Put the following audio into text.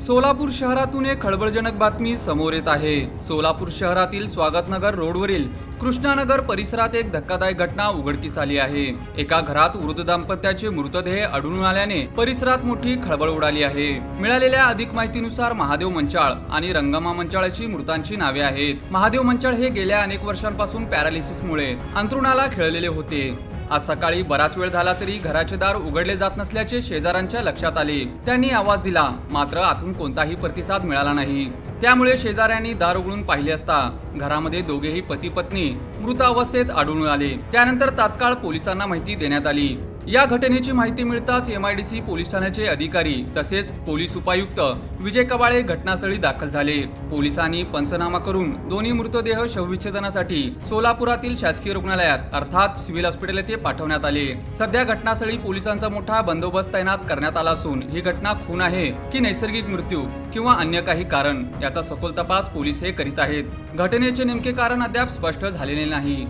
सोलापूर शहरातून एक खळबळजनक बातमी समोर येत आहे। सोलापूर शहरातील स्वागतनगर रोडवरील कृष्णानगर परिसरात एक धक्कादायक घटना उघडकीस आली आहे। एका घरात वृद्ध दाम्पत्याचे मृतदेह आढळून आल्याने परिसरात मोठी खळबळ उडाली आहे। मिळालेल्या अधिक माहितीनुसार महादेव मंचाळ आणि रंगमा मंचाळ अशी मृतांची नावे आहेत। महादेव मंचाळ हे गेल्या अनेक वर्षांपासून पॅरालिसिसमुळे अंथरुणाला खिळलेले होते। आज सकाळी बराच वेळ झाला तरी घराचे दार उघडले जात नसल्याचे शेजाऱ्यांच्या लक्षात आले। त्यांनी आवाज दिला, मात्र आतून कोणताही प्रतिसाद मिळाला नाही। त्यामुळे शेजाऱ्यांनी दार उघडून पाहिले असता घरामध्ये दोघेही पती पत्नी मृत अवस्थेत आढळून आले। त्यानंतर तात्काळ पोलिसांना माहिती देण्यात आली। या घटनेची माहिती मिळताच MIDC पोलीस ठाण्याचे अधिकारी तसेच पोलीस उपायुक्त विजय कवाळे घटनास्थळी दाखल झाले। पोलिसांनी पंचनामा करून दोन्ही मृतदेह शवविच्छेदनासाठी सोलापुरातील शासकीय रुग्णालयात अर्थात सिव्हिल हॉस्पिटल येथे पाठवण्यात आले। सध्या घटनास्थळी पोलिसांचा मोठा बंदोबस्त तैनात करण्यात आला असून ही घटना खून आहे की नैसर्गिक मृत्यू किंवा अन्य काही कारण याचा सखोल तपास पोलीस हे करीत आहेत। घटनेचे नेमके कारण अद्याप स्पष्ट झालेले नाही।